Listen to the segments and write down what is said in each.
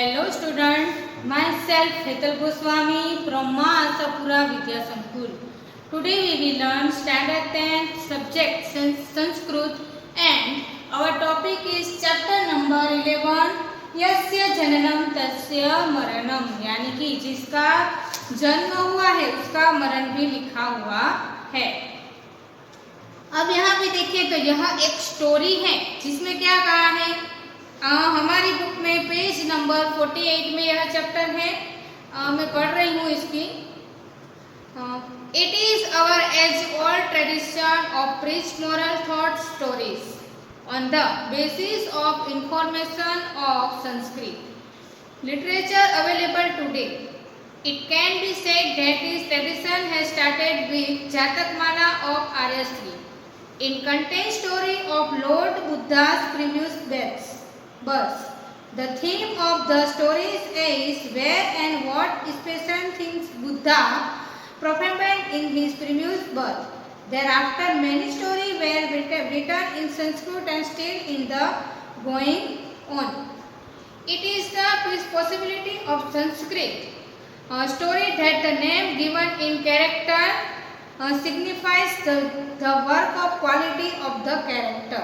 Hello student, myself Hetal Goswami from Ma Asapura Vidya Sankull. Today we will learn standard 10 subject Sanskrit and our topic is chapter number 11 यस्य जननम तस्य मरणम, यानी कि जिसका जन्म हुआ है उसका मरण भी लिखा हुआ है। अब यहाँ पे देखिए तो यह एक स्टोरी है जिसमें क्या कहा है, हमारी बुक में पेज नंबर 48 में यह चैप्टर है। मैं पढ़ रही हूँ इसकी। It is our age old tradition of preach moral thought stories on the basis of information of Sanskrit literature available today. It can be said that this tradition has started with Jatakamala of Aryashri in contains story of Lord Buddha's previous birth. The theme of the stories is where and what special things Buddha performed in his previous birth. Thereafter, many stories were written in Sanskrit and still in the going on. It is the possibility of Sanskrit story that the name given in character signifies the work of quality of the character.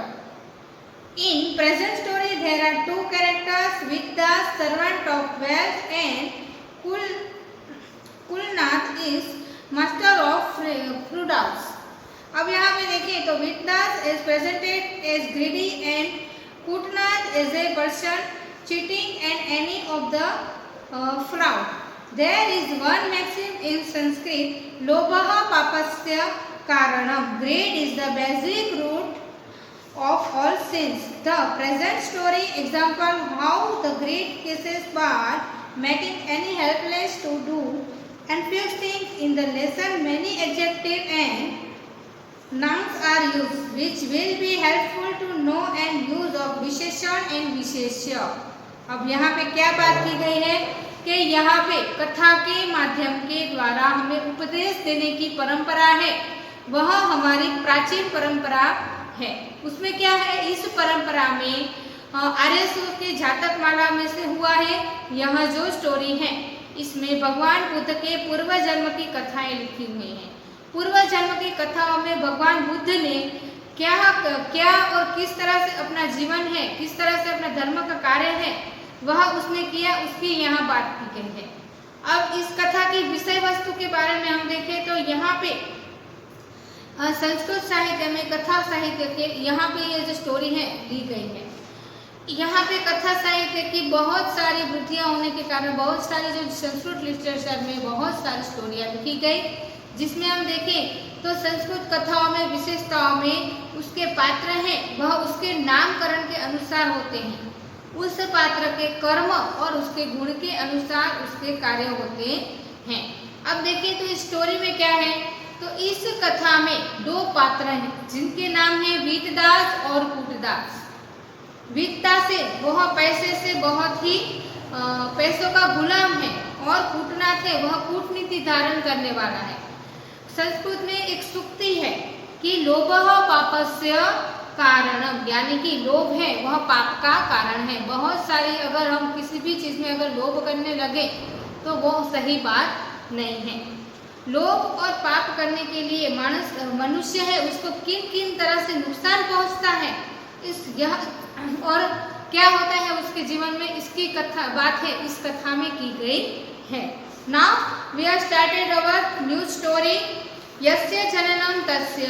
In present story there are two characters with the servant of wealth and Kulnath is master of prudence. अब यहाँ पे देखिए तो Viddas is presented as greedy and Kulnath as a person cheating and any of the fraud. There is one maxim in Sanskrit, Lobha papasya karanam. Greed is the basic root of all sins. The present story example how the greed cases by making any helpless to do and few things. In the lesson many adjectives and nouns are used which will be helpful to know and use of विशेषण and विशेष्य। अब यहाँ पे क्या बात की गई है कि यहाँ पे कथा के माध्यम के द्वारा हमें उपदेश देने की परंपरा है, वह हमारी प्राचीन परंपरा है। उसमें क्या है, इस परंपरा में आर्यसुर के जातक माला में से हुआ है यह जो स्टोरी है, इसमें भगवान बुद्ध के पूर्व जन्म की कथाएं लिखी हुई हैं। पूर्व जन्म की कथाओं में भगवान बुद्ध ने क्या और किस तरह से अपना जीवन है, किस तरह से अपना धर्म का कार्य है वह उसने किया, उसकी यहाँ बात की गई है। अब इस कथा की विषय वस्तु के बारे में हम देखें तो यहाँ पे संस्कृत साहित्य में कथा साहित्य के यहाँ पे ये जो स्टोरी है दी गई है। यहाँ पे कथा साहित्य की बहुत सारी वृत्तियाँ होने के कारण बहुत सारी जो संस्कृत लिटरेचर में बहुत सारी स्टोरियाँ लिखी गई, जिसमें हम देखें तो संस्कृत कथाओं में विशेषताओं में उसके पात्र हैं वह उसके नामकरण के अनुसार होते हैं, उस पात्र के कर्म और उसके गुण के अनुसार उसके कार्य होते हैं। अब देखिए तो इस स्टोरी में क्या है, तो इस कथा में दो पात्र हैं जिनके नाम है वीतदास और कूटदास। वीतदास है वह पैसे से बहुत ही पैसों का गुलाम है और कूटनाथ है वह कूटनीति धारण करने वाला है। संस्कृत में एक सूक्ति है कि लोभः पापस्य कारणम, यानी कि लोभ है वह पाप का कारण है। बहुत सारी अगर हम किसी भी चीज में अगर लोभ करने लगे तो वो सही बात नहीं है। लोभ और पाप करने के लिए मनुष्य है उसको किन किन तरह से नुकसान पहुंचता है और क्या होता है उसके जीवन में, इसकी कथा बात है इस कथा में की गई है। Now we are started our new story यस्य जननम तस्य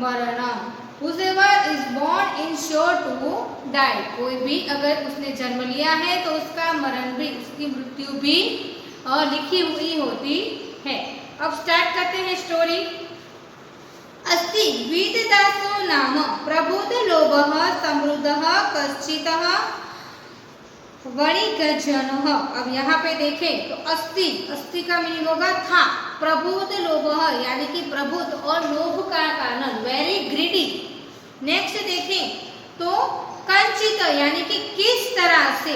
मरणम। Whoever is born is sure to die. कोई भी अगर उसने जन्म लिया है तो उसका मरण भी, उसकी मृत्यु भी लिखी हुई होती है। अब स्टार्ट करते हैं स्टोरी। अस्ति वीतदासो नाम प्रबुद्ध लोभः समृद्धः कश्चितः वणिकजनः। अब यहाँ पे देखें तो अस्ति का मीनिंग होगा था, प्रबुद्ध लोभः यानी कि प्रबुद्ध और लोभ का कारण वेरी ग्रीडी। नेक्स्ट देखें तो कंचित यानी कि किस तरह से,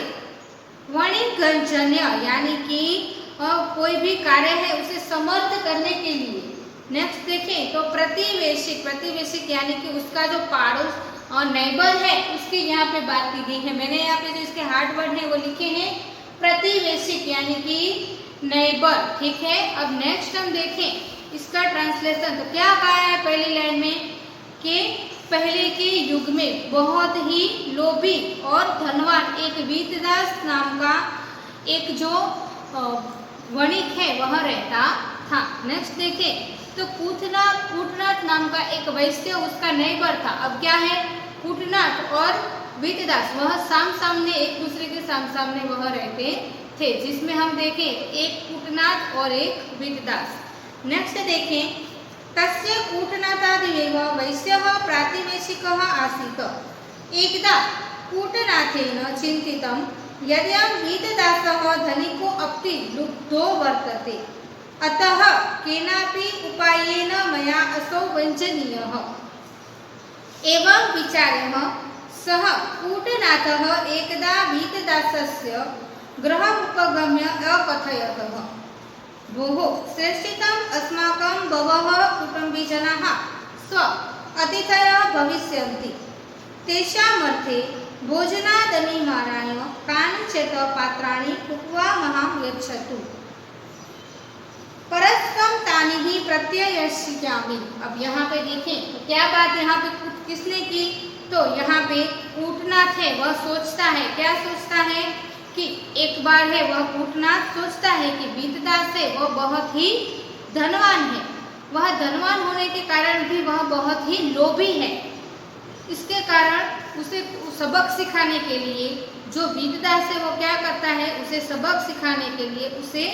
वणिकजन्य यानी कि कोई भी कार्य है उसे समर्थ करने के लिए। नेक्स्ट देखें तो प्रतिवेशिक यानी कि उसका जो पड़ोस और नेबर है उसकी यहाँ पे बात की गई है। मैंने यहाँ पे जो इसके हार्ड वर्ड है वो लिखे हैं प्रतिवेशिक यानी कि नेबर। ठीक है, अब नेक्स्ट हम देखें इसका ट्रांसलेशन। तो क्या कहा है पहली लाइन में कि पहले के युग में बहुत ही लोभी और धनवान एक वीतदास नाम का एक जो वणिक है वह रहता था। नेक्स्ट देखें तो कूटनाथ नाम का एक वैश्य उसका नेबर था। अब क्या है, कूटनाथ और वीतदास वह सामने एक दूसरे के सामने वह रहते थे, जिसमें हम देखें एक कूटनाथ और एक वीतदास। नेक्स्ट देखें तस्य कूटनाथादिवेव वैश्यः प्रातिवेशिकः आसीत्। एकदा कूटनाथेन चिन्तितं यद्यं वीतदासः धनिको अपि लुब्धो वर्तते, अतः केनापि उपायेन मया असौ वञ्चनीयः। एवं विचार्य सः कूटनाथः एकदा वीतदासस्य गृहमुपगम्य अकथयतः, भोः श्रेष्ठितम् अस्माकं बहवः कुटुम्बीजनाः स्व अतिथयः भविष्यन्ति, तेषामर्थे भोजनादनिवाराय कानिचित् पात्राणि कुप्वामः यच्छतु, परस्तं तानि ही प्रत्ययस्यामि। अब यहाँ पे देखें तो क्या बात यहाँ पे किसने की, तो यहाँ पे कूटनाथ है वह सोचता है, क्या सोचता है कि एक बार है वह कूटनाथ सोचता है कि वीतदास है वह बहुत ही धनवान है, वह धनवान होने के कारण भी वह बहुत ही लोभी है। इसके कारण उसे सबक सिखाने के लिए जो वीतदास है वो क्या करता है, उसे सबक सिखाने के लिए उसे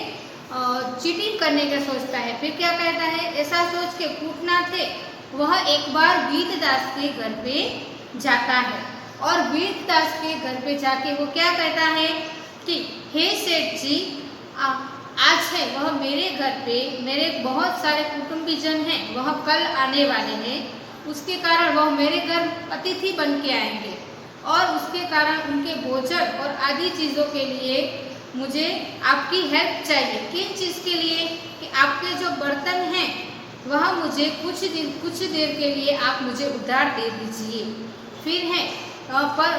चीटिंग करने का सोचता है। फिर क्या कहता है, ऐसा सोच के कूटनाथ है वह एक बार वीतदास के घर पे जाता है और वीतदास के घर पे जाके वो क्या कहता है कि हे सेठ जी, आज है वह मेरे घर पे मेरे बहुत सारे कुटुंबीजन हैं, वह कल आने वाले हैं, उसके कारण वह मेरे घर अतिथि बन के आएंगे और उसके कारण उनके भोजन और आदि चीज़ों के लिए मुझे आपकी हेल्प चाहिए। किन चीज़ के लिए, कि आपके जो बर्तन हैं वह मुझे कुछ देर के लिए आप मुझे उधार दे दीजिए। फिर है पर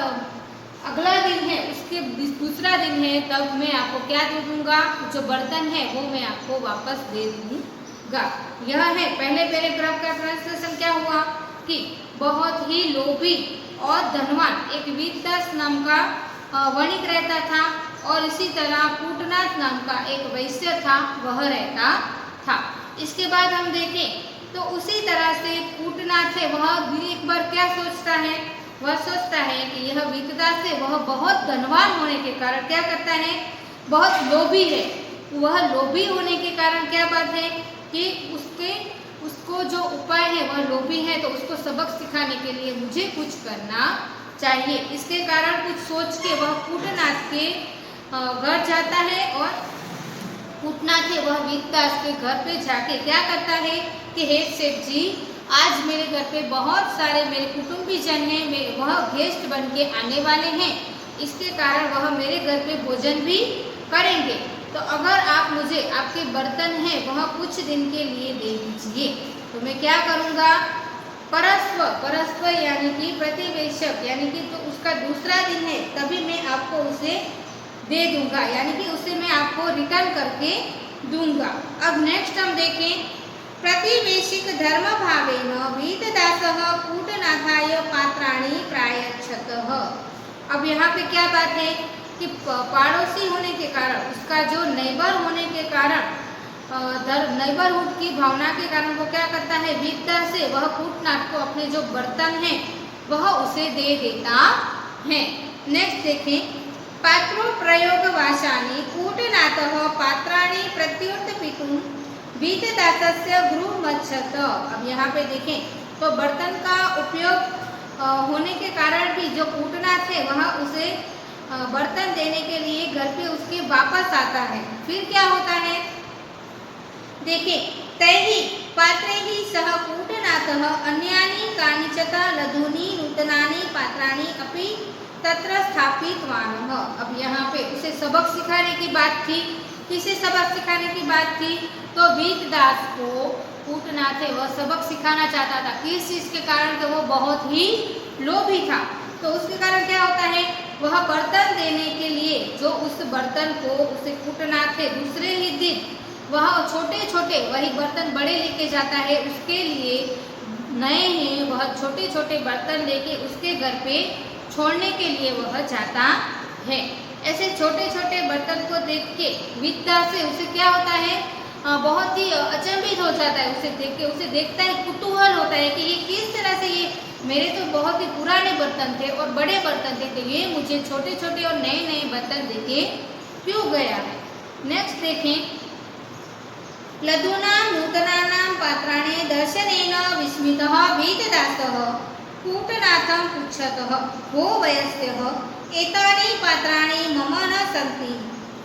अगला दिन है, उसके दूसरा दिन है, तब मैं आपको क्या दे दूँगा, जो बर्तन है वो मैं आपको वापस दे दूँगा। यह है पहले पैराग्राफ का ट्रांसलेशन। क्या हुआ कि बहुत ही लोभी और धनवान एक वीतदास नाम का वणिक रहता था और इसी तरह कूटनाथ नाम का एक वैश्य था वह रहता था। इसके बाद हम देखें तो उसी तरह से कूटनाथ है वह भी एक बार क्या सोचता है, वह सोचता है कि यह वीतदास है वह बहुत धनवान होने के कारण क्या करता है, बहुत लोभी है। वह लोभी होने के कारण क्या बात है कि उसको जो उपाय है वह लोभी है, तो उसको सबक सिखाने के लिए मुझे कुछ करना चाहिए। इसके कारण कुछ सोच के वह कूटनाथ के घर जाता है और कूटनाथ है वह वीतदास के घर पे जाके क्या करता है कि हे सेठ जी, आज मेरे घर पे बहुत सारे मेरे कुटुंबीजन हैं, वह गेस्ट बन के आने वाले हैं, इसके कारण वह मेरे घर पे भोजन भी करेंगे, तो अगर आप मुझे आपके बर्तन हैं वह कुछ दिन के लिए दे दीजिए तो मैं क्या करूँगा, परस्व यानी कि प्रतिवेशक यानी कि तो उसका दूसरा दिन है तभी मैं आपको उसे दे दूंगा, यानी कि उसे मैं आपको रिटर्न करके दूंगा। अब नेक्स्ट हम देखें प्रतिवेशिक धर्म भावेन वीतदासः कूटनाथाय पात्राणि प्रायच्छतः। अब यहाँ पे क्या बात है कि पड़ोसी होने के कारण, उसका जो नेबर होने के कारण, नेबरहुड की भावना के कारण वो क्या करता है, वीतदास से वह कूटनाथ को अपने जो बर्तन हैं वह उसे दे देता है। नेक्स्ट देखें पात्रो प्रयोगवाशानि कूटनाथः पात्राणि प्रत्युत्पितुं वीतदासस्य गृहमच्छत। अब यहाँ पे देखें तो बर्तन का उपयोग होने के कारण भी जो कूटनाथ है वह उसे बर्तन देने के लिए घर पे उसके वापस आता है। फिर क्या होता है, देखिए तैहि पात्रैहि सह कूटनाथः अन्यानि कानिचित् लघूनि नूतनानि पात्राणि अपि तत्र स्थापितवान्। अब यहाँ पे उसे सबक सिखाने की बात थी, किसे सबक सिखाने की बात थी, तो वीतदास को कूटनाथे वह सबक सिखाना चाहता था। किस चीज के कारण? तो वो बहुत ही लोभी था। तो उसके कारण क्या होता है, वह बर्तन देने के लिए जो उस बर्तन को उसे कूटना थे, दूसरे ही दिन वह छोटे छोटे वही बर्तन बड़े लेके जाता है, उसके लिए नए हैं वह छोटे छोटे बर्तन लेके उसके घर पे छोड़ने के लिए वह जाता है। ऐसे छोटे छोटे बर्तन को देख के विद्या से उसे क्या होता है, बहुत ही अचंभित हो जाता है। उसे देख के उसे देखता है, कुतूहल होता है कि ये किस तरह से, ये मेरे तो बहुत ही पुराने बर्तन थे और बड़े बर्तन थे, तो ये मुझे छोटे छोटे और नए नए बर्तन देके क्यों गया है। नेक्स्ट देखें, लधूनां नूतनानां पात्राणि दर्शनेन विस्मितः वीतदासः कूटनाथं पृच्छतः को वयस्यः एतानि पात्राणि मम न सन्ति।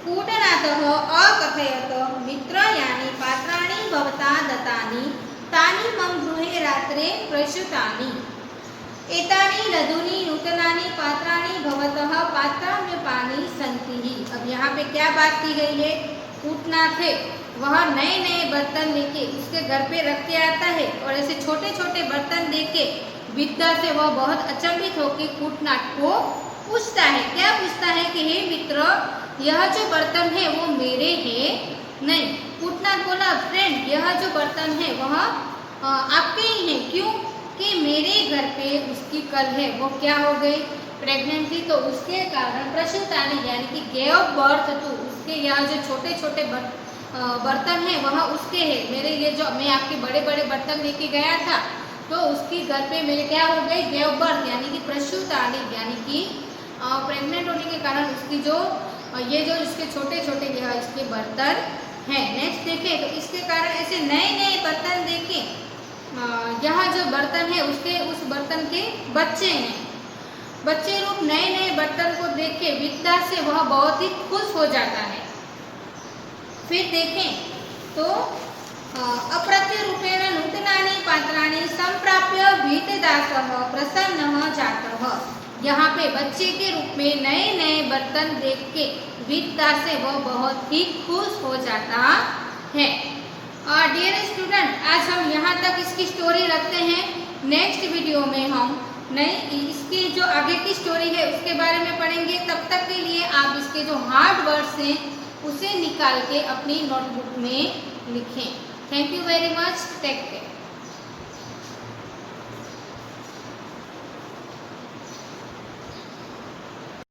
कूटनाथः अकथयत् मित्र यानि पात्राणि भवता दत्तानि तानि मम गृहे रात्रे प्रसृतानि। एतानि लधूनि नूतनानि पात्राणि भवतः पात्राम्यपानि सन्ति। अब यहाँ पे क्या बात की गई है, कूटनाथ है वह नए नए बर्तन लेके उसके घर पे रख के आता है और ऐसे छोटे छोटे बर्तन देके विद्या से वह बहुत अचंभित होकर कूटनाथ को पूछता है। क्या पूछता है कि हे मित्र, यह जो बर्तन है वो मेरे हैं नहीं। कूटनाथ बोला, फ्रेंड यह जो बर्तन है वह आपके ही है। क्यों? कि मेरे घर पे उसकी कल है, वो क्या हो गई, प्रेग्नेंट थी, तो उसके कारण प्रसूतानी यानी कि गेव बर्थ टू, उसके यहाँ जो छोटे छोटे बर्तन है वह उसके है। मेरे ये जो मैं आपके बड़े बड़े बर्तन लेके गया था तो उसकी घर पे मेरे क्या हो गई, गेव बर्थ यानी कि प्रसूतानी यानी कि प्रेग्नेंट होने के कारण उसकी जो ये जो इसके छोटे छोटे यह इसके बर्तन हैं। नेक्स्ट देखें तो इसके कारण ऐसे नए नए बर्तन देखें, यहाँ जो बर्तन है उसके उस बर्तन के बच्चे हैं। बच्चे रूप नए नए बर्तन को देख के विद्या से वह बहुत ही खुश हो जाता है। फिर देखें तो अप्रत्यरूपेण नूतनानि पात्राणि संप्राप्य वीतदासः प्रसन्नः जातः। यहाँ पे बच्चे के रूप में नए नए बर्तन देख के विद्या से वह बहुत ही खुश हो जाता है। डियर स्टूडेंट, आज हम यहाँ तक इसकी स्टोरी रखते हैं। नेक्स्ट वीडियो में हम नई इसकी जो आगे की स्टोरी है उसके बारे में पढ़ेंगे। तब तक के लिए आप इसके जो हार्ड वर्ड्स हैं उसे निकाल के अपनी नोटबुक में लिखें। Thank you very much, take care.